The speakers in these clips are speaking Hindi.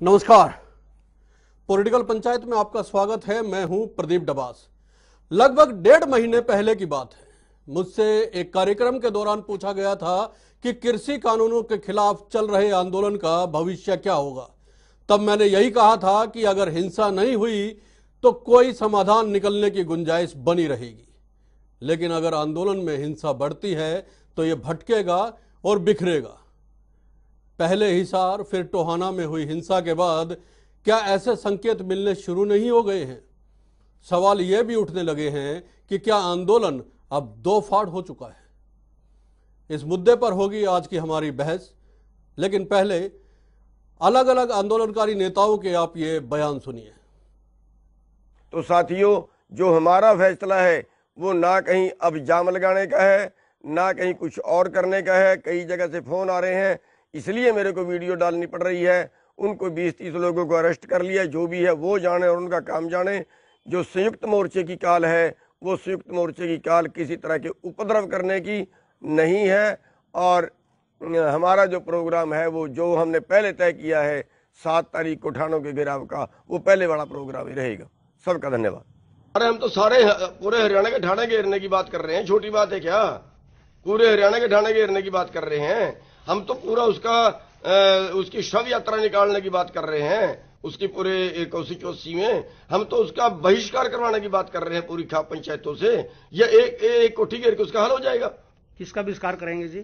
नमस्कार। पॉलिटिकल पंचायत में आपका स्वागत है। मैं हूं प्रदीप डबास। लगभग 1.5 महीने पहले की बात है, मुझसे एक कार्यक्रम के दौरान पूछा गया था कि कृषि कानूनों के खिलाफ चल रहे आंदोलन का भविष्य क्या होगा। तब मैंने यही कहा था कि अगर हिंसा नहीं हुई तो कोई समाधान निकलने की गुंजाइश बनी रहेगी, लेकिन अगर आंदोलन में हिंसा बढ़ती है तो यह भटकेगा और बिखरेगा। पहले हिसार फिर टोहाना में हुई हिंसा के बाद क्या ऐसे संकेत मिलने शुरू नहीं हो गए हैं? सवाल यह भी उठने लगे हैं कि क्या आंदोलन अब दो फाड़ हो चुका है। इस मुद्दे पर होगी आज की हमारी बहस, लेकिन पहले अलग अलग आंदोलनकारी नेताओं के आप ये बयान सुनिए। तो साथियों, जो हमारा फैसला है वो ना कहीं अब जाम लगाने का है, ना कहीं कुछ और करने का है। कई जगह से फोन आ रहे हैं, इसलिए मेरे को वीडियो डालनी पड़ रही है। उनको 20-30 लोगों को अरेस्ट कर लिया, जो भी है वो जाने और उनका काम जाने। जो संयुक्त मोर्चे की काल है वो संयुक्त मोर्चे की काल किसी तरह के उपद्रव करने की नहीं है। और हमारा जो प्रोग्राम है वो जो हमने पहले तय किया है 7 तारीख को ठाणों के घेराव का, वो पहले वाला प्रोग्राम ही रहेगा। सबका धन्यवाद। अरे हम तो सारे पूरे हरियाणा के ठाणे घेरने की बात कर रहे हैं, छोटी बात है क्या? पूरे हरियाणा के ठाणे घेरने की बात कर रहे हैं हम तो। पूरा उसकी शव यात्रा निकालने की बात कर रहे हैं, उसकी पूरे कोसी में हम तो उसका बहिष्कार करवाने की बात कर रहे हैं पूरी खाप पंचायतों से। या एक कोठी घेर के उसका हल हो जाएगा? किसका बहिष्कार करेंगे जी?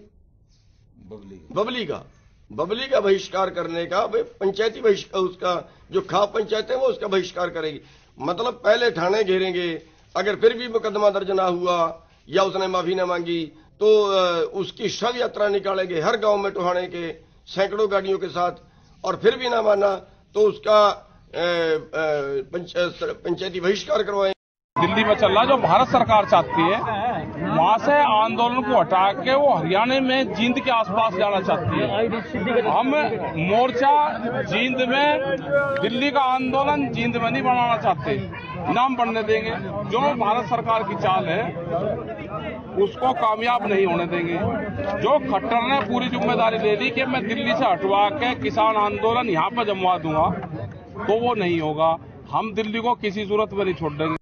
बबली का बहिष्कार करने का। पंचायती बहिष्कार, उसका जो खाप पंचायत है वो उसका बहिष्कार करेगी। मतलब पहले ठाणे घेरेंगे, अगर फिर भी मुकदमा दर्ज ना हुआ या उसने माफी ना मांगी तो उसकी शव यात्रा निकालेंगे हर गांव में टोहाने के सैकड़ों गाड़ियों के साथ, और फिर भी ना माना तो उसका पंचायती बहिष्कार करवाएंगे। दिल्ली में चल रहा जो भारत सरकार चाहती है, वहां से आंदोलन को हटा के वो हरियाणा में जींद के आसपास जाना चाहती है। हम मोर्चा जींद में, दिल्ली का आंदोलन जींद में नहीं बनाना चाहते, नाम बनने देंगे। जो भारत सरकार की चाल है उसको कामयाब नहीं होने देंगे। जो खट्टर ने पूरी जिम्मेदारी ले ली कि मैं दिल्ली से हटवा के किसान आंदोलन यहाँ पर जमवा दूंगा, तो वो नहीं होगा। हम दिल्ली को किसी सूरत में नहीं छोड़ देंगे।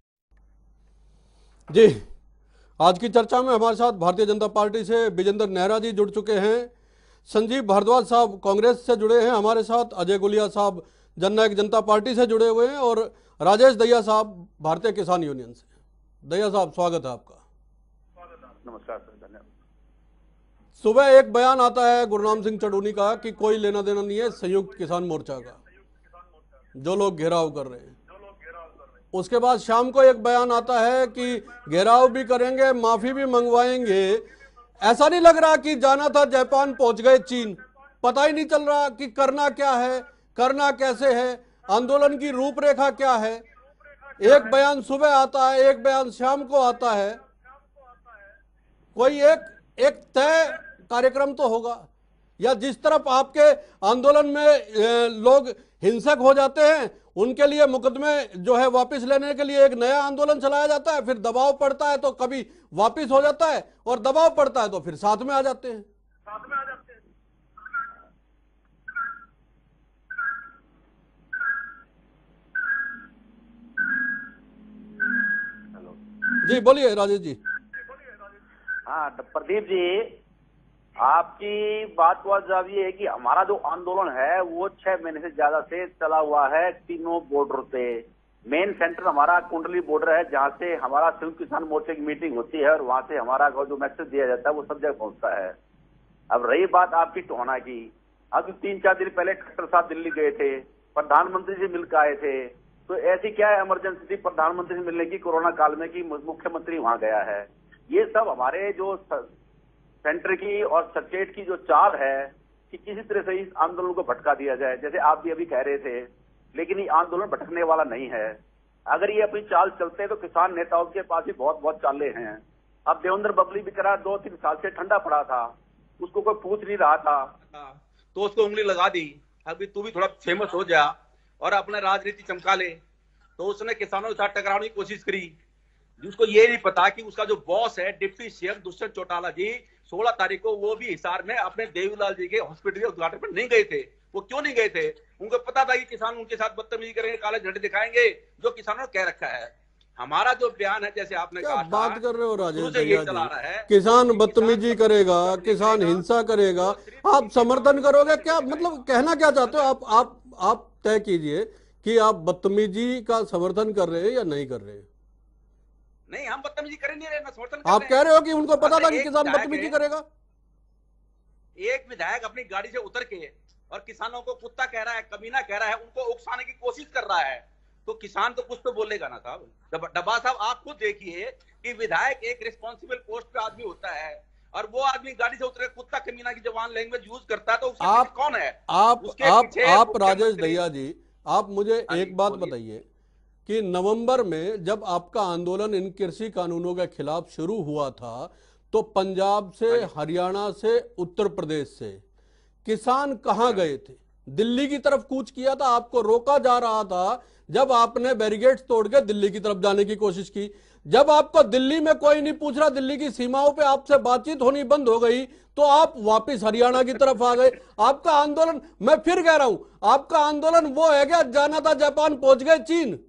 जी, आज की चर्चा में हमारे साथ भारतीय जनता पार्टी से विजेंद्र नेहरा जी जुड़ चुके हैं, संजीव भारद्वाज साहब कांग्रेस से जुड़े हैं हमारे साथ, अजय गुलिया साहब जननायक जनता पार्टी से जुड़े हुए हैं, और राजेश दहिया साहब भारतीय किसान यूनियन से। दहिया साहब, स्वागत है आपका। नमस्कार सर, धन्यवाद। सुबह एक बयान आता है गुरनाम सिंह चढ़ूनी का कि कोई लेना देना नहीं है संयुक्त किसान मोर्चा का, जो लोग घेराव कर रहे हैं। उसके बाद शाम को एक बयान आता है कि घेराव भी करेंगे, माफी भी मंगवाएंगे। ऐसा नहीं लग रहा कि जाना था जापान पहुंच गए चीन? पता ही नहीं चल रहा कि करना क्या है, करना कैसे है, आंदोलन की रूपरेखा क्या है। एक बयान सुबह आता है, एक बयान शाम को आता है। कोई एक तय कार्यक्रम तो होगा, या जिस तरफ आपके आंदोलन में लोग हिंसक हो जाते हैं उनके लिए मुकदमे जो है वापस लेने के लिए एक नया आंदोलन चलाया जाता है, फिर दबाव पड़ता है तो कभी वापस हो जाता है, और दबाव पड़ता है तो फिर साथ में आ जाते हैं। जी बोलिए राजेश जी। हाँ प्रदीप जी, आपकी बात जवाब ये है कि हमारा जो आंदोलन है वो 6 महीने से ज्यादा से चला हुआ है तीनों बॉर्डर पे। मेन सेंटर हमारा कुंडली बॉर्डर है, जहाँ से हमारा संयुक्त किसान मोर्चे की मीटिंग होती है और वहां से हमारा जो मैसेज दिया जाता है वो सब जगह पहुंचता है। अब रही बात आपकी टोहाना की, अब 3-4 दिन पहले खट्टर साहब दिल्ली गए थे, प्रधानमंत्री से मिलकर आए थे। तो ऐसी क्या है इमरजेंसी थी प्रधानमंत्री से मिलने की कोरोना काल में कि मुख्यमंत्री वहां गया है? ये सब हमारे जो सेंटर की और स्टेट की जो चाल है कि किसी तरह से इस आंदोलन को भटका दिया जाए, जैसे आप भी अभी कह रहे थे। लेकिन ये आंदोलन भटकने वाला नहीं है। अगर ये अपनी चाल चलते हैं तो किसान नेताओं के पास भी बहुत बहुत चालें हैं। अब देवेंद्र बबली बेचारा 2-3 साल से ठंडा पड़ा था, उसको कोई पूछ नहीं रहा था, तो उसको उंगली लगा दी। अभी तू भी थोड़ा फेमस हो जा और अपना राजनीति चमका ले। तो उसने किसानों के साथ टकराने की कोशिश करी। उसको ये नहीं पता कि उसका जो बॉस है डिप्टी सीएम दुष्यंत चौटाला जी 16 तारीख को वो भी हिसार में अपने देवीलाल जी के हॉस्पिटल के उद्घाटन पर नहीं गए थे। वो क्यों नहीं गए थे? उनको पता था कि किसान उनके साथ बदतमीजी करेंगे, काले झंडे दिखाएंगे, जो किसानों ने कह रखा है। हमारा जो बयान है, जैसे आपने क्या कहा बात कर रहे हो राजेश शुरू से भैया ये चला रहा जी, है, किसान बदतमीजी करेगा, किसान हिंसा करेगा, आप समर्थन करोगे क्या? मतलब कहना क्या चाहते हो आप तय कीजिए कि आप बदतमीजी का समर्थन कर रहे हैं या नहीं कर रहे हैं? नहीं, हम बदतमीजी कर नहीं रहे, मैं समर्थन कर आप रहे कह हैं। रहे हो कि उनको पता था कि एक किसान विधायक बदतमीजी है, करेगा। एक विधायक अपनी गाड़ी से उतर के और किसानों को कुत्ता कह रहा है, कमीना कह रहा है, उनको उकसाने की कोशिश कर रहा है, तो किसान तो कुछ तो बोलेगा ना साहब। डब्बा साहब, आप खुद देखिए कि विधायक एक रिस्पॉन्सिबल पोस्ट पे आदमी होता है और वो आदमी गाड़ी से उतर के कुत्ता कमीना की जवान लैंग्वेज यूज करता है, तो उसके आप पीछे कौन है? आप उसके आप पीछे आप मुख्यमंत्री- राजेश दहिया जी, आप मुझे हाँ जी, एक बात बोलिए। बताइए कि नवंबर में जब आपका आंदोलन इन कृषि कानूनों के खिलाफ शुरू हुआ था, तो पंजाब से, हरियाणा से, उत्तर प्रदेश से किसान कहां गए थे? दिल्ली की तरफ कूच किया था, आपको रोका जा रहा था जब आपने बैरिकेड्स तोड़ के दिल्ली की तरफ जाने की कोशिश की। जब आपको दिल्ली में कोई नहीं पूछ रहा, दिल्ली की सीमाओं पे आपसे बातचीत होनी बंद हो गई, तो आप वापस हरियाणा की तरफ आ गए। आपका आंदोलन, मैं फिर कह रहा हूं, आपका आंदोलन वो है क्या? जाना था जापान, पहुंच गए चीन।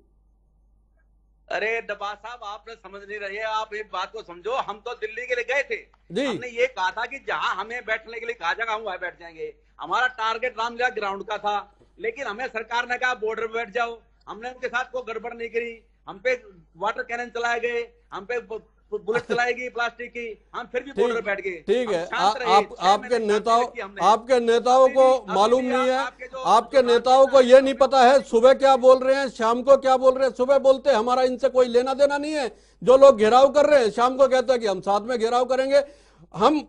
अरे डब्बा साहब, आपने समझ नहीं रहे, आप एक बात को समझो। हम तो दिल्ली के लिए गए थे, जी। हमने ये कहा था कि जहां हमें बैठने के लिए कहा जाएगा हम वहां बैठ जाएंगे। हमारा टारगेट रामलीला ग्राउंड का था, लेकिन हमें सरकार ने कहा बॉर्डर पे बैठ जाओ। हमने उनके साथ कोई गड़बड़ नहीं करी, हम पे वाटर कैनन चलाए गए, हम पे बुलेट चलाएगी प्लास्टिक की, हम फिर भी बॉर्डर पे बैठ गए। ठीक है, हम शांत रहे, आप 6 आपके महीने नेताओं शांति रखी हमने। आपके नेताओं को अभी मालूम भी नहीं है, आपके जो- आपके जो नेताओं को यह नहीं पता है सुबह क्या बोल रहे हैं, शाम को क्या बोल रहे हैं। सुबह बोलते हैं हमारा इनसे कोई लेना देना नहीं है, जो लोग घेराव कर रहे हैं, शाम को कहते हैं कि हम साथ में घेराव करेंगे। हम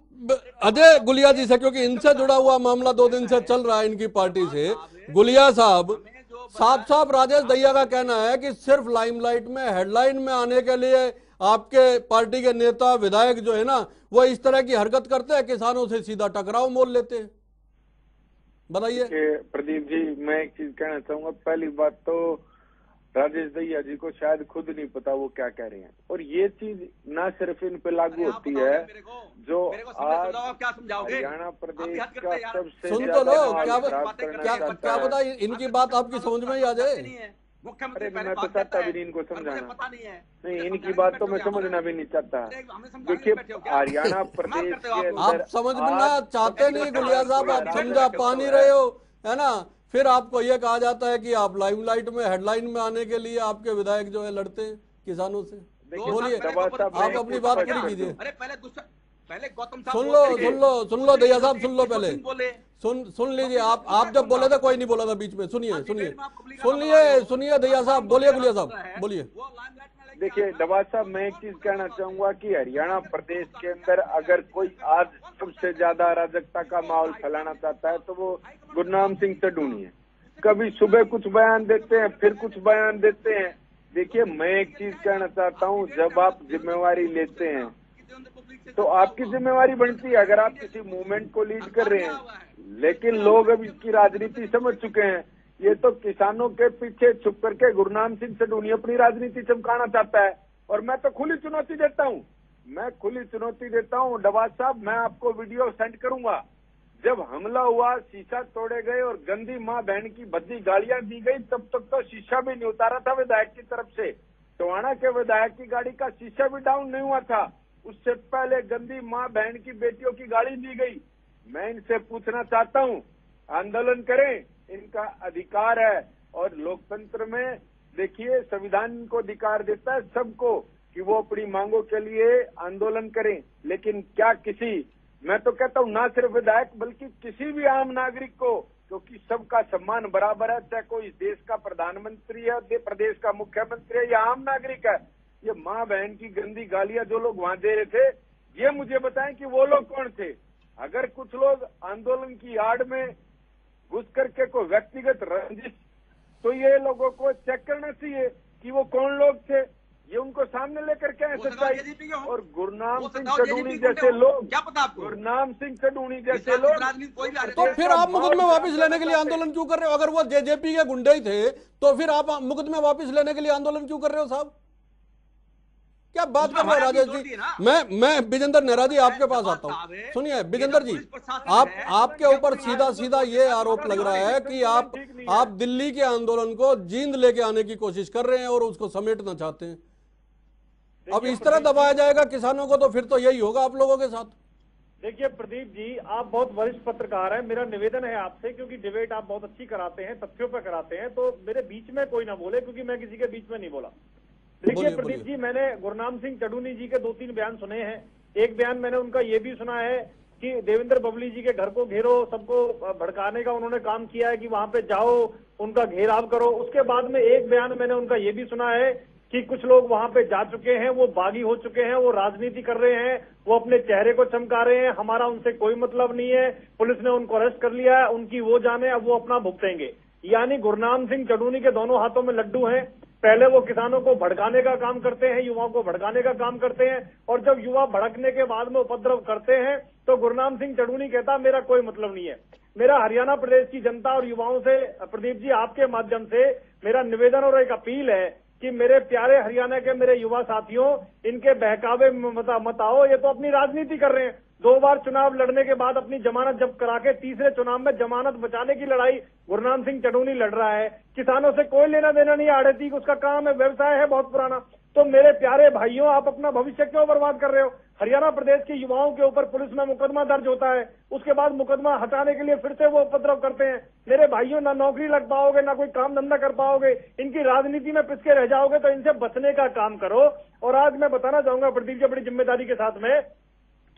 अजय गुलिया जी से, क्योंकि इनसे जुड़ा हुआ मामला 2 दिन से चल रहा है इनकी पार्टी से, गुलिया साहब, साफ साफ राजेश दहिया का कहना है कि सिर्फ लाइमलाइट में, हेडलाइन में आने के लिए आपके पार्टी के नेता, विधायक जो है ना, वो इस तरह की हरकत करते हैं, किसानों से सीधा टकराव मोल लेते हैं। बताइए। प्रदीप जी, मैं एक चीज कहना चाहूंगा। पहली बात तो राजेश दहिया जी को शायद खुद नहीं पता वो क्या कह रहे हैं, और ये चीज ना सिर्फ इन पे लागू होती है, जो आज क्या समझाओगे? हरियाणा प्रदेश का सबसे सुन तो लो, क्या क्या पता इनकी बात आपकी समझ में ही आ जाए। मुख्यमंत्री मैं तो चाहता भी नहीं इनको समझाना, पता नहीं है, नहीं इनकी बात तो मैं समझना भी नहीं चाहता। देखिए, हरियाणा प्रदेश के अंदर आप समझना चाहते नहीं गुलिया साहब, आप समझा पा नहीं रहे हो, है ना। फिर आपको यह कहा जाता है कि आप लाइमलाइट में, हेडलाइन में आने के लिए आपके विधायक जो है लड़ते हैं किसानों से। बोलिए, आप अपनी बात पूरी कीजिए। अरे पहले गौतम साहब सुन लो दहिया साहब, सुन लो पहले, सुन लीजिए। आप जब बोले थे कोई नहीं बोला था बीच में। सुनिए दहिया साहब, बोलिए गुलिया साहब, बोलिए। देखिए डबा साहब, मैं एक चीज कहना चाहूंगा कि हरियाणा प्रदेश के अंदर अगर कोई आज सबसे ज्यादा अराजकता का माहौल फैलाना चाहता है तो वो गुरनाम सिंह सडूनी है। कभी सुबह कुछ बयान देते हैं, फिर कुछ बयान देते हैं। देखिए, मैं एक चीज कहना चाहता हूँ, जब आप जिम्मेवारी लेते हैं तो आपकी जिम्मेवारी बनती है। अगर आप किसी मूवमेंट को लीड कर रहे हैं, लेकिन लोग अब इसकी राजनीति समझ चुके हैं। ये तो किसानों के पीछे छुप करके गुरनाम सिंह सडूनी अपनी राजनीति चमकाना चाहता है, और मैं तो खुली चुनौती देता हूँ। डबाज साहब, मैं आपको वीडियो सेंड करूंगा। जब हमला हुआ, शीशा तोड़े गए और गंदी माँ बहन की भद्दी गालियां दी गई, तब तक तो शीशा भी नहीं उतारा था विधायक की तरफ से। टोहाना के विधायक की गाड़ी का शीशा भी डाउन नहीं हुआ था। उससे पहले गंदी माँ बहन की बेटियों की गाड़ी दी गई। मैं इनसे पूछना चाहता हूँ, आंदोलन करें, इनका अधिकार है। और लोकतंत्र में देखिए, संविधान इनको अधिकार देता है सबको कि वो अपनी मांगों के लिए आंदोलन करें। लेकिन क्या मैं तो कहता हूँ, ना सिर्फ विधायक बल्कि किसी भी आम नागरिक को, क्योंकि सबका सम्मान बराबर है, चाहे कोई इस देश का प्रधानमंत्री है, प्रदेश का मुख्यमंत्री है या आम नागरिक है। ये माँ बहन की गंदी गालियां जो लोग वहां दे रहे थे, ये मुझे बताएं कि वो लोग कौन थे। अगर कुछ लोग आंदोलन की आड़ में घुस करके कोई व्यक्तिगत रंजिश, तो ये लोगों को चेक करना चाहिए कि वो कौन लोग थे। ये उनको सामने लेकर के आए सच्चाई। और गुरनाम सिंह सडूनी जैसे लोग, गुरनाम सिंह सडूनी जैसे लोग, तो फिर आप मुकदमे वापस लेने के लिए आंदोलन क्यों कर रहे हो? अगर वो जेजेपी के गुंडे ही थे तो फिर आप मुकदमे वापस लेने के लिए आंदोलन क्यों कर रहे हो साहब? क्या बात कर रहे हो राजेश जी? मैं विजेंद्र नेहरा जी आपके पास आता हूँ। सुनिए विजेंद्र जी, आपके ऊपर सीधा सीधा ये आरोप लग रहा है कि आप दिल्ली के आंदोलन को जींद लेके आने की कोशिश कर रहे हैं और उसको समेटना चाहते हैं। अब इस तरह दबाया जाएगा किसानों को तो फिर तो यही होगा आप लोगों के साथ। देखिए प्रदीप जी, आप बहुत वरिष्ठ पत्रकार हैं, मेरा निवेदन है आपसे, क्योंकि डिबेट आप बहुत अच्छी कराते हैं, तथ्यों पर कराते हैं, तो मेरे बीच में कोई ना बोले, क्योंकि मैं किसी के बीच में नहीं बोला। देखिए प्रदीप जी, मैंने गुरनाम सिंह चडूनी जी के 2-3 बयान सुने हैं। एक बयान मैंने उनका ये भी सुना है कि देवेंद्र बबली जी के घर को घेरो, सबको भड़काने का उन्होंने काम किया है कि वहां पे जाओ, उनका घेराव करो। उसके बाद में एक बयान मैंने उनका ये भी सुना है कि कुछ लोग वहां पे जा चुके हैं, वो बागी हो चुके हैं, वो राजनीति कर रहे हैं, वो अपने चेहरे को चमका रहे हैं, हमारा उनसे कोई मतलब नहीं है, पुलिस ने उनको अरेस्ट कर लिया है, उनकी वो जाने, अब वो अपना भुगतेंगे। यानी गुरनाम सिंह चडूनी के दोनों हाथों में लड्डू हैं। पहले वो किसानों को भड़काने का काम करते हैं, युवाओं को भड़काने का काम करते हैं, और जब युवा भड़कने के बाद में उपद्रव करते हैं तो गुरनाम सिंह चडूनी कहता मेरा कोई मतलब नहीं है। मेरा हरियाणा प्रदेश की जनता और युवाओं से प्रदीप जी आपके माध्यम से मेरा निवेदन और एक अपील है कि मेरे प्यारे हरियाणा के मेरे युवा साथियों, इनके बहकावे में मत आओ। ये तो अपनी राजनीति कर रहे हैं। 2 बार चुनाव लड़ने के बाद अपनी जमानत जब्त करा के तीसरे चुनाव में जमानत बचाने की लड़ाई गुरनाम सिंह चडूनी लड़ रहा है। किसानों से कोई लेना देना नहीं, आड़ती उसका काम है, व्यवसाय है बहुत पुराना। तो मेरे प्यारे भाइयों, आप अपना भविष्य क्यों बर्बाद कर रहे हो? हरियाणा प्रदेश के युवाओं के ऊपर पुलिस में मुकदमा दर्ज होता है, उसके बाद मुकदमा हटाने के लिए फिर से वो उपद्रव करते हैं। मेरे भाइयों, ना नौकरी लग पाओगे, ना कोई काम धंधा कर पाओगे, इनकी राजनीति में पिसके रह जाओगे, तो इनसे बचने का काम करो। और आज मैं बताना चाहूंगा प्रदीप जी बड़ी जिम्मेदारी के साथ में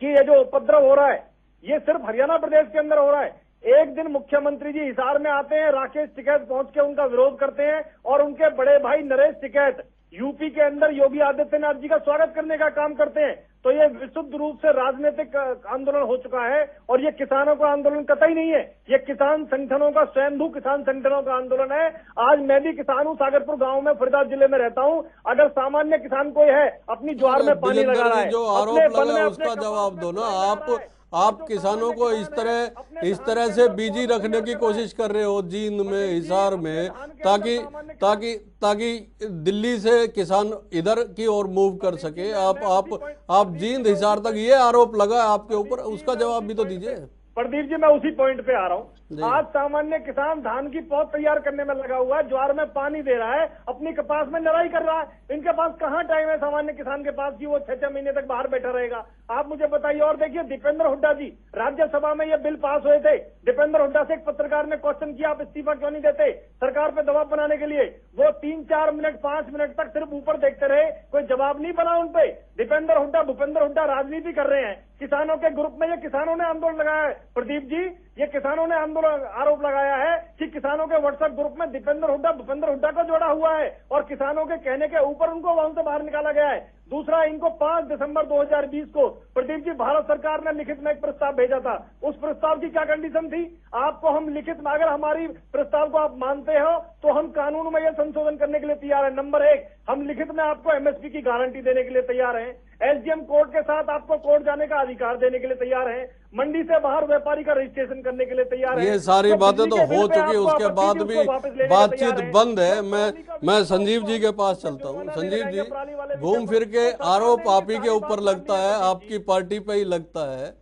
कि ये जो उपद्रव हो रहा है ये सिर्फ हरियाणा प्रदेश के अंदर हो रहा है। एक दिन मुख्यमंत्री जी हिसार में आते हैं, राकेश टिकैत पहुंच के उनका विरोध करते हैं, और उनके बड़े भाई नरेश टिकैत यूपी के अंदर योगी आदित्यनाथ जी का स्वागत करने का काम करते हैं। तो ये विशुद्ध रूप से राजनीतिक आंदोलन हो चुका है, और ये किसानों का आंदोलन कतई नहीं है। ये किसान संगठनों का, स्वयंभू किसान संगठनों का आंदोलन है। आज मैं भी किसान हूं, सागरपुर गांव में फरीदाबाद जिले में रहता हूं। अगर सामान्य किसान कोई है अपनी ज्वार में पानी लगा रहा है, जो आरोप लगा उसका जवाब दो ना। आप किसानों को इस तरह से बिजी रखने की कोशिश कर रहे हो जींद में, हिसार में, ताकि दिल्ली से किसान इधर की ओर मूव कर सके। आप जींद हिसार तक ये आरोप लगा आपके ऊपर, उसका जवाब भी तो दीजिए। प्रदीप जी, मैं उसी पॉइंट पे आ रहा हूँ। आज सामान्य किसान धान की पौध तैयार करने में लगा हुआ है, ज्वार में पानी दे रहा है, अपनी कपास में निराई कर रहा है। इनके पास कहाँ टाइम है सामान्य किसान के पास कि वो 6-6 महीने तक बाहर बैठा रहेगा? आप मुझे बताइए। और देखिए, दीपेंद्र हुड्डा जी, राज्यसभा में ये बिल पास हुए थे। दीपेंद्र हुड्डा से एक पत्रकार ने क्वेश्चन किया, आप इस्तीफा क्यों नहीं देते सरकार पे दबाव बनाने के लिए? वो 3-4 मिनट 5 मिनट तक सिर्फ ऊपर देखते रहे, कोई जवाब नहीं बना उन पे। दीपेंद्र हुड्डा, भूपेंद्र हुड्डा राजनीति कर रहे हैं किसानों के ग्रुप में। ये किसानों ने आंदोलन लगाया है प्रदीप जी, ये किसानों ने आंदोलन आरोप लगाया है कि किसानों के व्हाट्सएप ग्रुप में दीपेंद्र हुड्डा, भूपेंद्र हुड्डा को जोड़ा हुआ है, और किसानों के कहने के ऊपर उनको वहां से बाहर निकाला गया है। दूसरा, इनको 5 दिसंबर 2020 को प्रदीप जी भारत सरकार ने लिखित में एक प्रस्ताव भेजा था। उस प्रस्ताव की क्या कंडीशन थी? आपको हम लिखित में, अगर हमारी प्रस्ताव को आप मानते हो तो हम कानून में यह संशोधन करने के लिए तैयार है। नंबर 1, हम लिखित में आपको एमएसपी की गारंटी देने के लिए तैयार हैं। एसडीएम कोर्ट के साथ आपको कोर्ट जाने का अधिकार देने के लिए तैयार हैं। मंडी से बाहर व्यापारी का रजिस्ट्रेशन करने के लिए तैयार है। ये सारी बातें तो हो चुकी, उसके बाद भी बातचीत बंद है। मैं संजीव जी के पास चलता हूँ। संजीव जी, घूम फिर के आरोप आप ही के ऊपर लगता है, आपकी पार्टी पे ही लगता है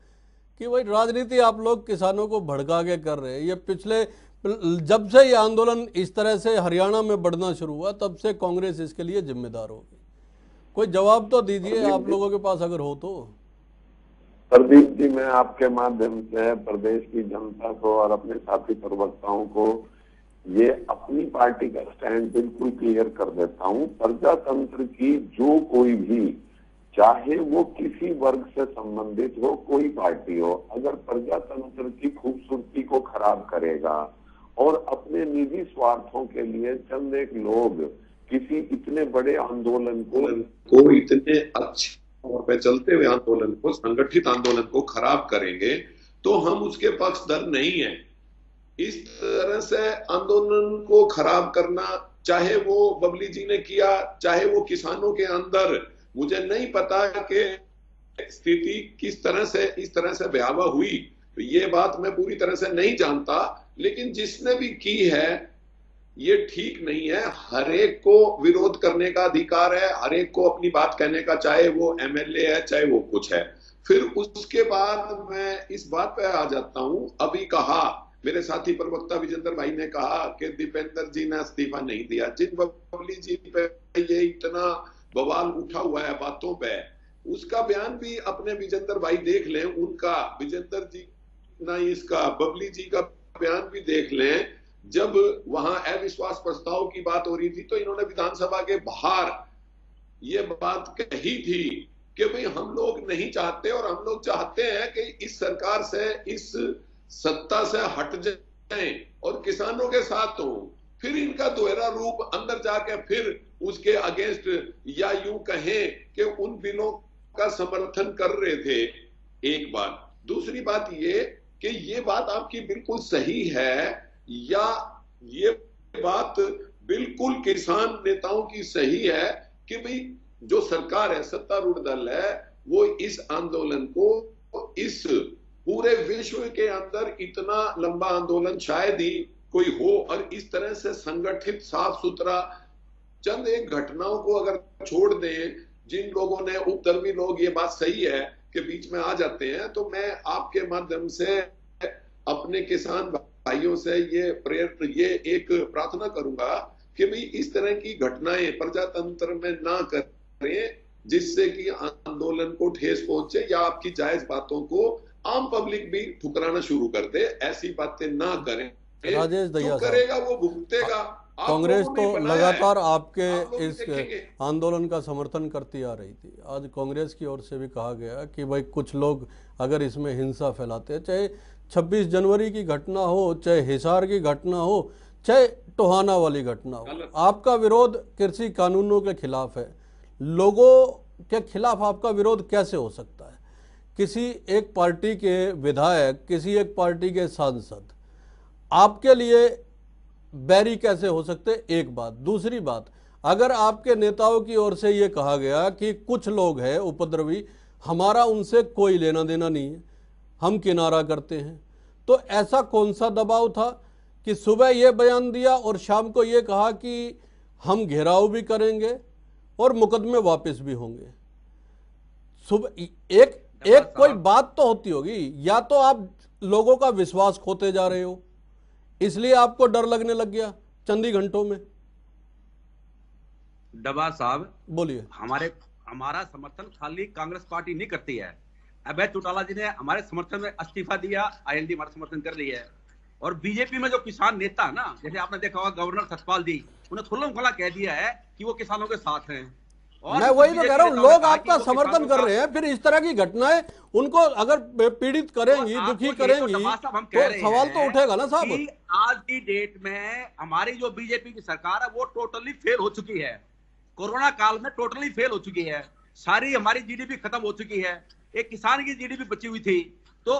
कि भाई राजनीति आप लोग किसानों को भड़का के कर रहे हैं। ये पिछले, जब से ये आंदोलन इस तरह से हरियाणा में बढ़ना शुरू हुआ तब से कांग्रेस इसके लिए जिम्मेदार होगी। कोई जवाब तो दीजिए आप लोगों के पास अगर हो तो। प्रदीप जी, मैं आपके माध्यम से प्रदेश की जनता को और अपने साथी प्रवक्ताओं को ये अपनी पार्टी का स्टैंड बिल्कुल क्लियर कर देता हूँ। प्रजातंत्र की जो कोई भी, चाहे वो किसी वर्ग से संबंधित हो, कोई पार्टी हो, अगर प्रजातंत्र की खूबसूरती को खराब करेगा और अपने निजी स्वार्थों के लिए चंद एक लोग किसी इतने बड़े आंदोलन को इतने अच्छे तौर पे चलते हुए आंदोलन को, संगठित आंदोलन को खराब करेंगे, तो हम उसके पक्षधर नहीं है। इस तरह से आंदोलन को खराब करना, चाहे वो बबली जी ने किया, चाहे वो किसानों के अंदर, मुझे नहीं पता कि स्थिति किस तरह से इस तरह से भयावह हुई, तो ये बात मैं पूरी तरह से नहीं जानता, लेकिन जिसने भी की है ये ठीक नहीं है। हर एक को विरोध करने का अधिकार है, हर एक को अपनी बात कहने का, चाहे वो एमएलए है चाहे वो कुछ है। फिर उसके बाद मैं इस बात पे आ जाता हूं, अभी कहा, मेरे साथी प्रवक्ता विजेंद्र भाई ने कहा कि दीपेंद्र जी ने इस्तीफा नहीं दिया। जिन बबली जी पे ये इतना बवाल उठा हुआ है बातों पे, उसका बयान भी अपने विजेंद्र भाई देख लें, उनका विजेंद्र जी ना इसका बबली जी का बयान भी देख लें। जब वहां अविश्वास प्रस्ताव की बात हो रही थी तो इन्होंने विधानसभा के बाहर ये बात कही थी कि भाई हम लोग नहीं चाहते और हम लोग चाहते हैं कि इस सरकार से, इस सत्ता से हट जाएं और किसानों के साथ हो। फिर इनका दोहरा रूप अंदर जाके फिर उसके अगेंस्ट, या यूं कहें कि उन बिलों का समर्थन कर रहे थे। एक बात। दूसरी बात ये कि ये बात आपकी बिल्कुल सही है या ये बात बिल्कुल किसान नेताओं की सही है कि भाई जो सरकार है, सत्तारूढ़ दल है, वो इस आंदोलन को इस पूरे विश्व के अंदर इतना लंबा आंदोलन शायद ही कोई हो और इस तरह से संगठित, साफ सुथरा, चंद एक घटनाओं को अगर छोड़ दें, जिन लोगों ने उपद्रवी लोग, ये बात सही है कि बीच में आ जाते हैं, तो मैं आपके माध्यम से अपने किसान भाइयों से ये एक प्रार्थना करूंगा कि भाई इस तरह की घटनाएं प्रजातंत्र में ना करें जिससे कि आंदोलन को ठेस पहुंचे या आपकी जायज बातों को आम पब्लिक भी ठुकराना शुरू कर दे। ऐसी बातें ना करें। राजेश दहिया जो करेगा वो भुगतेगा। कांग्रेस तो लगातार आपके इस आंदोलन का समर्थन करती आ रही थी। आज कांग्रेस की ओर से भी कहा गया कि भाई कुछ लोग अगर इसमें हिंसा फैलाते हैं, चाहे 26 जनवरी की घटना हो, चाहे हिसार की घटना हो, चाहे टोहाना वाली घटना हो, आपका विरोध कृषि कानूनों के खिलाफ है। लोगों के खिलाफ आपका विरोध कैसे हो सकता है? किसी एक पार्टी के विधायक, किसी एक पार्टी के सांसद आपके लिए बैरी कैसे हो सकते? एक बात। दूसरी बात, अगर आपके नेताओं की ओर से ये कहा गया कि कुछ लोग हैं उपद्रवी, हमारा उनसे कोई लेना देना नहीं है, हम किनारा करते हैं, तो ऐसा कौन सा दबाव था कि सुबह ये बयान दिया और शाम को ये कहा कि हम घेराव भी करेंगे और मुकदमे वापस भी होंगे? सुबह एक कोई बात तो होती होगी, या तो आप लोगों का विश्वास खोते जा रहे हो इसलिए आपको डर लगने लग गया चंद ही घंटों में। डबा साहब बोलिए। हमारा समर्थन खाली कांग्रेस पार्टी नहीं करती है। अभय चौटाला जी ने हमारे समर्थन में इस्तीफा दिया, आईएनडी हमारा समर्थन कर रही है। और बीजेपी में जो किसान नेता है ना, जैसे आपने देखा होगा गवर्नर सतपाल जी, उन्हें खुल्लम खुला कह दिया है कि वो किसानों के साथ हैं। मैं वही तो कह रहा हूँ, लोग आपका समर्थन कर रहे हैं, फिर इस तरह की घटनाएं उनको अगर पीड़ित करेंगी, दुखी करेंगी, तो सवाल तो उठेगा ना साहब। आज की डेट में हमारी जो बीजेपी की सरकार है वो टोटली फेल हो चुकी है। कोरोना काल में टोटली फेल हो चुकी है। सारी हमारी जीडीपी खत्म हो चुकी है। एक किसान की जीडीपी बची हुई थी। तो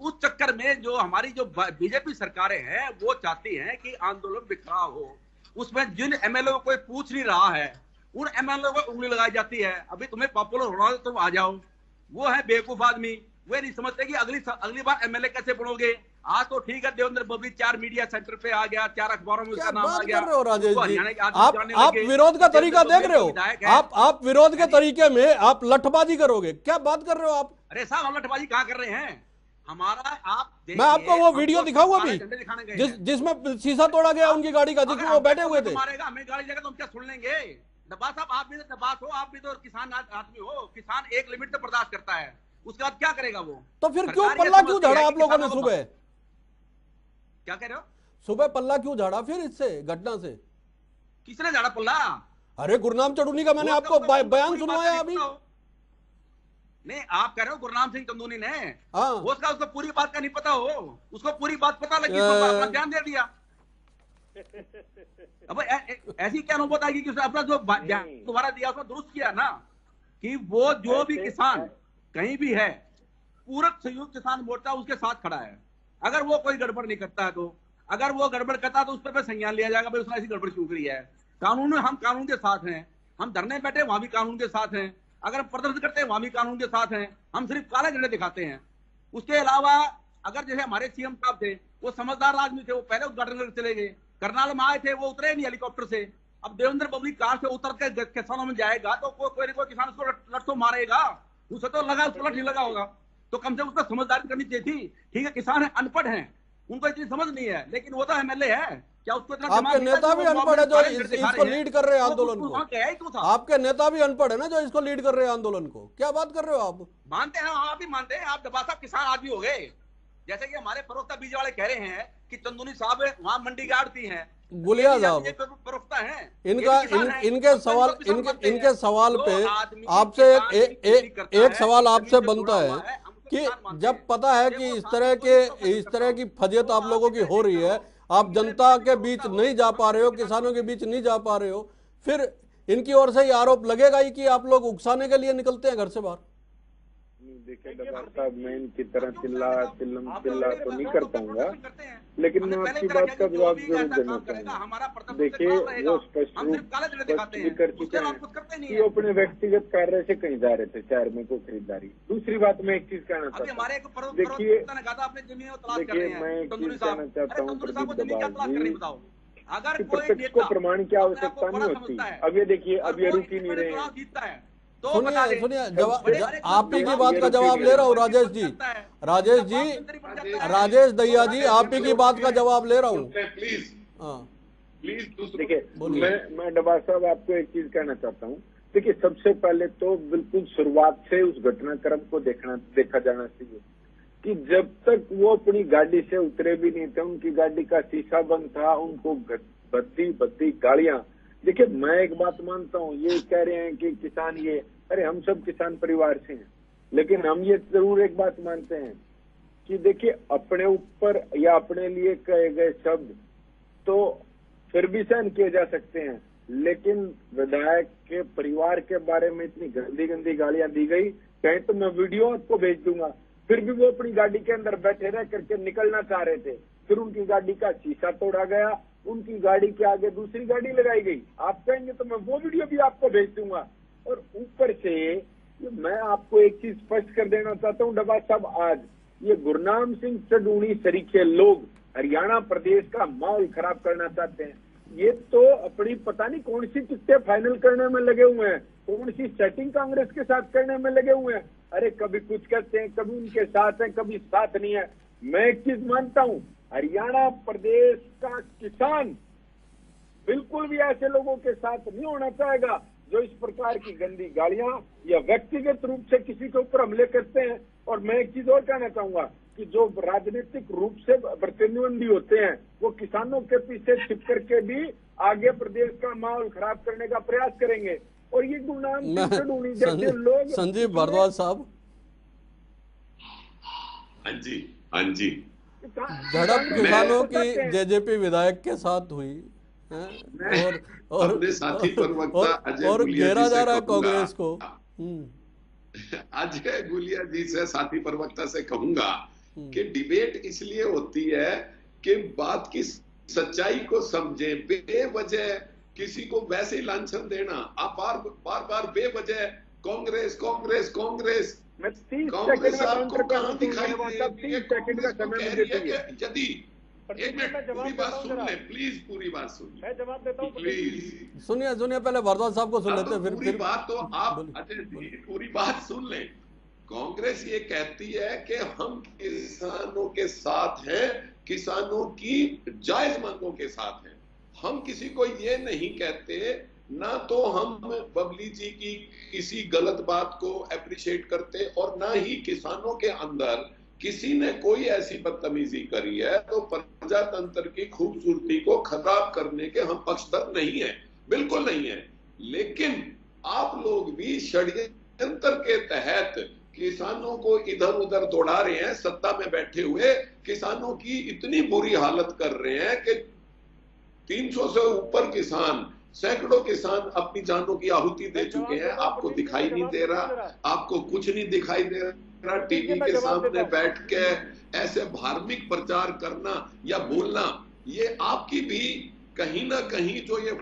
उस चक्कर में जो हमारी जो बीजेपी सरकारें हैं वो चाहती हैं कि आंदोलन बिखराव हो। उसमें जिन एमएलए को कोई पूछ नहीं रहा है, उन एमएलए को उंगली लगाई जाती है। अभी तुम्हें पॉपुलर होना है तुम आ जाओ। वो है बेवकूफ आदमी, वे नहीं समझते कि अगली बार एमएलए कैसे बनोगे। आज तो ठीक है, देवेंद्र बबली 4 मीडिया सेंटर पे आ गया, 4 अखबारों में उसका नाम आ गया। राजेश जी, आप विरोध का तरीका देख रहे हो। आप विरोध के तरीके में आप लठबाजी करोगे, क्या बात कर रहे हो आप? अरे साहब, हम लठबाजी कहाँ कर रहे हैं? हमारा आप मैं आपको वो वीडियो दिखाऊंगा अभी जिसमें शीशा तोड़ा गया उनकी गाड़ी का, जिसमें वो बैठे हुए थे। मारेगा हमें गाड़ी देगा तो हम क्या सुन लेंगे? डब्बा साहब, आप भी तो डब्बास हो, आप भी तो किसान आदमी हो। किसान एक लिमिट तक बर्दाश्त करता है, उसके बाद क्या करेगा वो? तो फिर क्यों पल्ला क्यों झाड़ा आप लोगों ने सुबह? क्या कह रहे हो? सुबह पल्ला क्यों झाड़ा फिर इससे घटना से? किसने झाड़ा पल्ला? अरे गुरनाम चंदूनी का मैंने आपको बयान सुनवाया अभी। नहीं, आप कह रहे हो गुरनाम सिंह चंदूनी ने, उसको पूरी बात का नहीं पता हो, उसको पूरी बात पता लगी तो अपना ध्यान दे दिया। अब ऐसी क्या नौबत आएगी कि उसने अपना जो दोबारा दिया उसने दुरुस्त किया ना, कि वो जो भी किसान कहीं भी है, पूरक संयुक्त किसान मोर्चा उसके साथ खड़ा है। अगर वो कोई गड़बड़ नहीं करता है तो, अगर वो गड़बड़ करता है तो उस पर संज्ञान लिया जाएगा, भाई उसने ऐसी गड़बड़ क्यों करी है। कानून में हम कानून के साथ हैं, हम धरने बैठे वहां भी कानून के साथ हैं, अगर हम प्रदर्शन करते हैं वहां भी कानून के साथ हैं। हम सिर्फ काले झंडे दिखाते हैं। उसके अलावा अगर जैसे हमारे सीएम साहब थे, वो समझदार आदमी थे, वो पहले उद्घाटन करके चले गए। करनाल में आए थे, वो उतरे नहीं हेलीकॉप्टर से। अब देवेंद्र बबली कार से उतर कर किसानों में जाएगा तो कोई किसान उसको लट तो मारेगा, उसे तो लगा, उसको लट नहीं लगा होगा। तो कम से कम उसको समझदारी करनी चाहिए थी। ठीक है, किसान है, अनपढ़ है, उनको इतनी समझ नहीं है, लेकिन वो तो एमएलए है, क्या उसको इतना आपके नेता भी अनपढ़ है जो इसको लीड कर रहे हैं आंदोलन को। आपके नेता भी अनपढ़ है ना जो इसको लीड कर रहे हैं आंदोलन को। क्या बात कर रहे हो आप? मानते हैं, आप भी मानते हैं, आप डब्बा साहब किसान आदमी हो गए। जैसे कि हमारे फरोख्ता बीज वाले कह रहे हैं कि चंदूनी साहब वहां मंडी के आड़ती हैं, गुलिया साहब फरोख्ता है इनके सवाल पे आपसे एक सवाल आपसे बनता है कि जब पता है कि इस तरह की फजियत आप लोगों की हो रही है, आप जनता के बीच नहीं जा पा रहे हो, किसानों के बीच नहीं जा पा रहे हो, फिर इनकी ओर से ये आरोप लगेगा ही कि आप लोग उकसाने के लिए निकलते हैं घर से बाहर। देखिए डबार साहब, मैं इनकी तरह चिल्ला तो नहीं कर पाऊंगा, लेकिन मैं आपकी बात का जवाब जरूर देना चाहूंगा। देखिए वो स्पष्ट भी कर चुके हैं कि वो अपने व्यक्तिगत कार्य से कहीं जा रहे थे, शहर में कोई खरीदारी। दूसरी बात मैं एक चीज कहना चाहता हूँ, देखिए मैं एक चीज कहना चाहता हूँ प्रदीप डबाल जी, कि प्रत्यक्ष को प्रमाण की आवश्यकता नहीं होती। अब ये देखिए, अब ये रुक ही नहीं रहे हैं। सुनिए आप ही की बात का जवाब ले रहा हूँ राजेश जी, राजेश दहिया जी, आप ही की बात का जवाब ले रहा हूँ। देखिए मैं डबार साहब आपको एक चीज कहना चाहता हूँ। देखिए सबसे पहले तो बिल्कुल शुरुआत से उस घटनाक्रम को देखा जाना चाहिए कि जब तक वो अपनी गाड़ी से उतरे भी नहीं थे, उनकी गाड़ी का शीशा बंद था, उनको भद्दी गालियां। देखिए मैं एक बात मानता हूँ, ये कह रहे हैं कि किसान ये, अरे हम सब किसान परिवार से हैं, लेकिन हम ये जरूर एक बात मानते हैं कि देखिए अपने ऊपर या अपने लिए कहे गए शब्द तो फिर भी सहन किए जा सकते हैं, लेकिन विधायक के परिवार के बारे में इतनी गंदी गालियां दी गई, कहीं तो मैं वीडियो आपको भेज दूंगा। फिर भी वो अपनी गाड़ी के अंदर बैठे रह करके निकलना चाह रहे थे, फिर उनकी गाड़ी का शीशा तोड़ा गया, उनकी गाड़ी के आगे दूसरी गाड़ी लगाई गई। आप कहेंगे तो मैं वो वीडियो भी आपको भेज दूंगा। और ऊपर से मैं आपको एक चीज स्पष्ट कर देना चाहता हूँ डबा साहब, आज ये गुरनाम सिंह चडूणी सरीखे लोग हरियाणा प्रदेश का माहौल खराब करना चाहते हैं। ये तो अपनी पता नहीं कौन सी टिकटें फाइनल करने में लगे हुए हैं, कौन सी सेटिंग कांग्रेस के साथ करने में लगे हुए हैं। अरे कभी कुछ कहते हैं, कभी उनके साथ है, कभी साथ नहीं है। मैं एक चीज मानता हूँ, हरियाणा प्रदेश का किसान बिल्कुल भी ऐसे लोगों के साथ नहीं होना चाहेगा जो इस प्रकार की गंदी गालियां या व्यक्तिगत रूप से किसी के ऊपर हमले करते हैं। और मैं एक चीज और कहना चाहूंगा कि जो राजनीतिक रूप से प्रतिद्वंदी होते हैं वो किसानों के पीछे छिप करके भी आगे प्रदेश का माहौल खराब करने का प्रयास करेंगे। और ये गुरनाम सिंह चडूणी जैसे लोग, संजीव भारद्वाज साहब, हाँ जी झड़प किसानों की जेजेपी विधायक के साथ हुई और साथी प्रवक्ता और घेरा जा रहा है कांग्रेस को। अजय गुलिया जी से, साथी प्रवक्ता से कहूंगा कि डिबेट इसलिए होती है कि बात की सच्चाई को समझे। बेवजह किसी को वैसे ही लांछन देना, आप बार बेवजह कांग्रेस कांग्रेस कांग्रेस, कांग्रेस आपको कहां दिखाई दे? यदि एक मिनट पूरी बात सुन ले प्लीज, पूरी बात सुन ले, मैं जवाब देता हूं प्लीज। सुनिए पहले भारद्वाज साहब को सुन लेते हैं, पूरी बात तो आप अजय जी पूरी बात सुन लें। कांग्रेस ये कहती है कि हम किसानों के साथ हैं, किसानों की जायज मांगों के साथ हैं। हम किसी को ये नहीं कहते, ना तो हम बबली जी की किसी गलत बात को अप्रिशिएट करते और ना ही किसानों के अंदर किसी ने कोई ऐसी बदतमीजी करी है तो प्रजातंत्र की खूबसूरती को खराब करने के हम पक्षधर नहीं है, बिल्कुल नहीं है। लेकिन आप लोग भी षड्यंत्र के तहत किसानों को इधर उधर दौड़ा रहे हैं, सत्ता में बैठे हुए किसानों की इतनी बुरी हालत कर रहे हैं कि 300 से ऊपर किसान, सैकड़ों किसान अपनी जानों की आहुति दे चुके हैं। आपको दिखाई नहीं दे रहा, आपको कुछ नहीं दिखाई दे रहा। टीवी के सामने बैठ के ऐसे धार्मिक प्रचार करना या बोलना, ये आपकी भी कहीं ना कहीं जो ये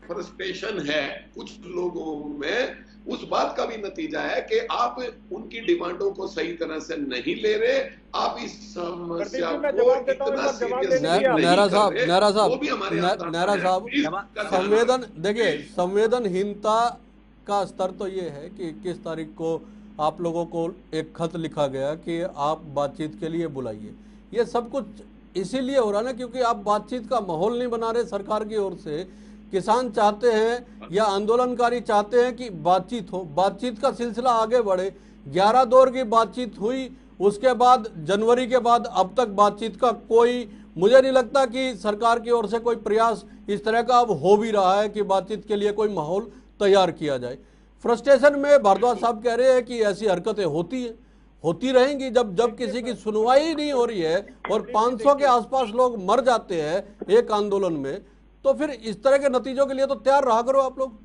फ्रस्ट्रेशन है कुछ लोगों में, उस बात का भी नतीजा है कि आप उनकी डिमांडों को सही तरह से नहीं ले रहे। आप इस समस्या को इतना सीरियस नहरा साहब संवेदन, देखिए संवेदनहीनता का स्तर तो ये है कि 21 तारीख को आप लोगों को एक खत लिखा गया कि आप बातचीत के लिए बुलाइए। ये सब कुछ इसीलिए हो रहा ना क्योंकि आप बातचीत का माहौल नहीं बना रहे सरकार की ओर से। किसान चाहते हैं या आंदोलनकारी चाहते हैं कि बातचीत हो, बातचीत का सिलसिला आगे बढ़े। 11 दौर की बातचीत हुई, उसके बाद जनवरी के बाद अब तक बातचीत का कोई, मुझे नहीं लगता कि सरकार की ओर से कोई प्रयास इस तरह का अब हो भी रहा है कि बातचीत के लिए कोई माहौल तैयार किया जाए। फ्रस्ट्रेशन में भारद्वाज साहब कह रहे हैं कि ऐसी हरकतें होती रहेंगी जब किसी की सुनवाई नहीं हो रही है और 500 के आसपास लोग मर जाते हैं एक आंदोलन में, तो फिर इस तरह के नतीजों के लिए तो तैयार रहा करो आप लोग।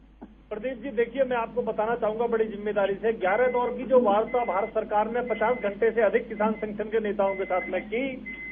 प्रदीप जी देखिए, मैं आपको बताना चाहूंगा बड़ी जिम्मेदारी से, 11 दौर की जो वार्ता भारत सरकार ने 50 घंटे से अधिक किसान संगठन के नेताओं के साथ में की,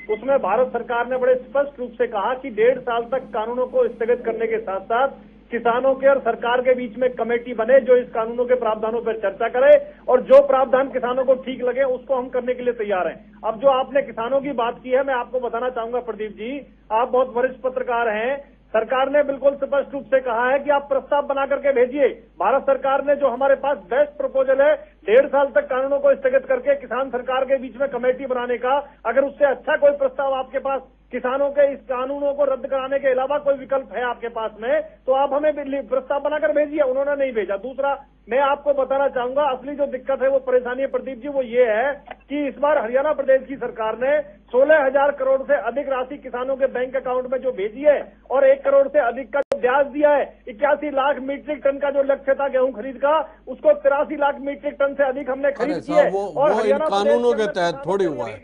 उसमें भारत सरकार ने बड़े स्पष्ट रूप से कहा कि 1.5 साल तक कानूनों को स्थगित करने के साथ साथ किसानों के और सरकार के बीच में कमेटी बने जो इस कानूनों के प्रावधानों पर चर्चा करे और जो प्रावधान किसानों को ठीक लगे उसको हम करने के लिए तैयार हैं। अब जो आपने किसानों की बात की है, मैं आपको बताना चाहूंगा प्रदीप जी, आप बहुत वरिष्ठ पत्रकार हैं, सरकार ने बिल्कुल स्पष्ट रूप से कहा है कि आप प्रस्ताव बना करके भेजिए। भारत सरकार ने जो हमारे पास बेस्ट प्रपोजल है 1.5 साल तक कानूनों को स्थगित करके किसान सरकार के बीच में कमेटी बनाने का, अगर उससे अच्छा कोई प्रस्ताव आपके पास किसानों के इस कानूनों को रद्द कराने के अलावा कोई विकल्प है आपके पास में, तो आप हमें प्रस्ताव बनाकर भेजिए। उन्होंने नहीं भेजा। दूसरा, मैं आपको बताना चाहूंगा असली जो दिक्कत है, वो परेशानी है प्रदीप जी, वो ये है कि इस बार हरियाणा प्रदेश की सरकार ने 16,000 करोड़ से अधिक राशि किसानों के बैंक अकाउंट में जो भेजी है और 1 करोड़ से अधिक का जो ब्याज दिया है, 81 लाख मीट्रिक टन का जो लक्ष्य था गेहूं खरीद का, उसको 83 लाख मीट्रिक टन से अधिक हमने खरीद किया है। और इन कानूनों के तहत थोड़ी हुआ है,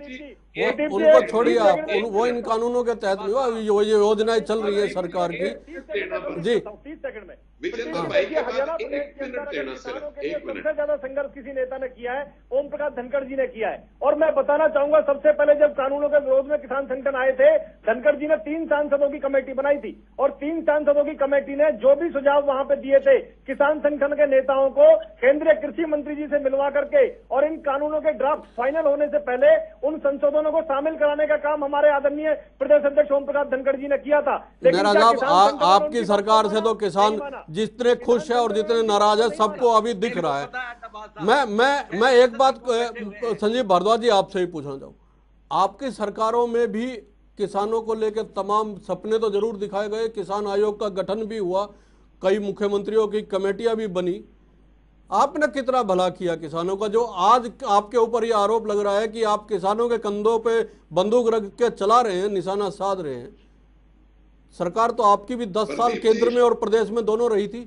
उनको छोड़िए आप, वो इन कानूनों के तहत नहीं हुआ। ये योजनाएं चल रही है सरकार की जी। 30 सेकंड में हरियाणा सबसे ज्यादा संघर्ष किसी नेता ने किया है, ओम प्रकाश धनखड़ जी ने किया है। और मैं बताना चाहूंगा, सबसे पहले जब कानूनों के विरोध में किसान संगठन आए थे, धनखड़ जी ने 3 सांसदों की कमेटी बनाई थी और 3 सांसदों की कमेटी ने जो भी सुझाव वहां पे दिए थे किसान संगठन के नेताओं को केंद्रीय कृषि मंत्री जी से मिलवा करके और इन कानूनों के ड्राफ्ट फाइनल होने से पहले उन संशोधनों को शामिल कराने का काम हमारे आदरणीय प्रदेश अध्यक्ष ओम प्रकाश धनखड़ जी ने किया था। लेकिन आपकी सरकार से तो किसान जितने खुश है और जितने नाराज है सबको अभी दिख रहा है। मैं एक बात संजीव भारद्वाज जी आपसे ही पूछना चाहूँ, आपकी सरकारों में भी किसानों को लेकर तमाम सपने तो जरूर दिखाए गए, किसान आयोग का गठन भी हुआ, कई मुख्यमंत्रियों की कमेटियां भी बनी, आपने कितना भला किया किसानों का, जो आज आपके ऊपर यह आरोप लग रहा है कि आप किसानों के कंधों पे बंदूक रख के चला रहे हैं, निशाना साध रहे हैं। सरकार तो आपकी भी 10 साल केंद्र में और प्रदेश में दोनों रही थी।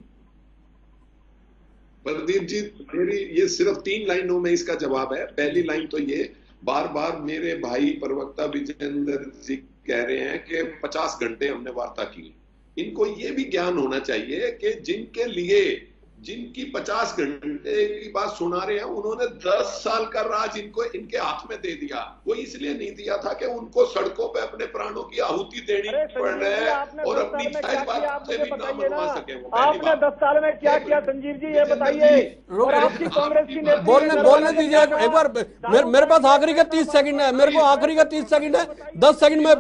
प्रदीप जी, मेरी ये सिर्फ 3 लाइनों में इसका जवाब है। पहली लाइन तो ये, बार बार मेरे भाई प्रवक्ता विजेंद्र जी कह रहे हैं कि 50 घंटे हमने वार्ता की। इनको ये भी ज्ञान होना चाहिए कि जिनकी 50 घंटे की बात सुना रहे हैं, उन्होंने 10 साल का राज इनके हाथ में दे दिया। वो इसलिए नहीं दिया था कि उनको सड़कों पे अपने प्राणों की आहुति देनी पड़ रही है और अपनी बात से भी ना मनवा सके। आपने 10 साल में क्या किया संजीव जी, ये बताइए। और आपकी कांग्रेस की बोलने दीजिए एक बार, मेरे पास आखिरी का 30 सेकंड है, मेरे को आखिरी का 30 सेकंड है, 10 सेकंड में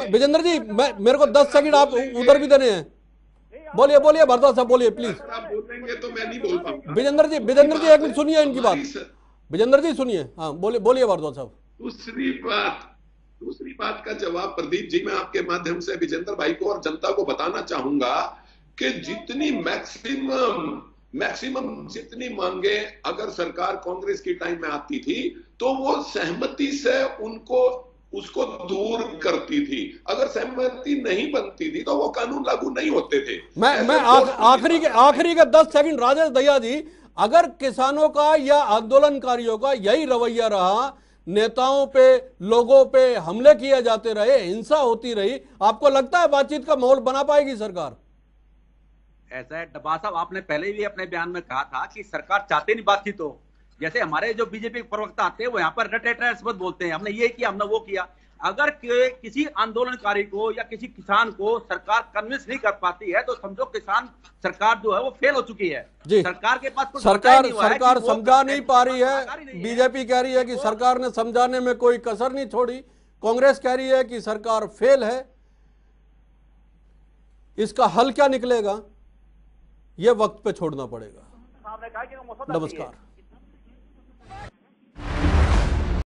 विजेंद्र जी मेरे को 10 सेकंड आप उधर भी देने हैं। बोलिए भारद्वाज साहब, बोलिए प्लीज। आप बोलेंगे तो मैं नहीं बोल पाऊंगा। विजेंद्र जी एक मिनट सुनिए इनकी बात। विजेंद्र जी सुनिए, हाँ बोलिए भारद्वाज साहब। दूसरी बात का जवाब प्रदीप जी, मैं आपके माध्यम से विजेंद्र भाई को और जनता को बताना चाहूंगा कि जितनी मैक्सिमम जितनी मांगे अगर सरकार कांग्रेस की टाइम में आती थी तो वो सहमति से उसको दूर करती थी। अगर सहमति नहीं बनती थी तो वो कानून लागू नहीं होते थे। मैं आखिरी के 10 सेकंड, राजेश दहिया जी, अगर किसानों का या आंदोलनकारियों का यही रवैया रहा, नेताओं पे लोगों पे हमले किए जाते रहे, हिंसा होती रही, आपको लगता है बातचीत का माहौल बना पाएगी सरकार? ऐसा है डब्बा साहब, आपने पहले भी अपने बयान में कहा था कि सरकार चाहते नहीं बातचीत हो। जैसे हमारे जो बीजेपी प्रवक्ता आते हैं वो यहाँ पर रट शब्द बोलते हैं, हमने ये किया, हमने वो किया। अगर किसी आंदोलनकारी को या किसी किसान को सरकार कन्विंस नहीं कर पाती है तो समझो किसान सरकार जो है वो फेल हो चुकी है। सरकार के पास सरकार समझा नहीं पा रही है। बीजेपी कह रही है कि सरकार ने समझाने में कोई कसर नहीं छोड़ी, कांग्रेस कह रही है कि सरकार फेल है। इसका हल क्या निकलेगा ये वक्त पे छोड़ना पड़ेगा। नमस्कार।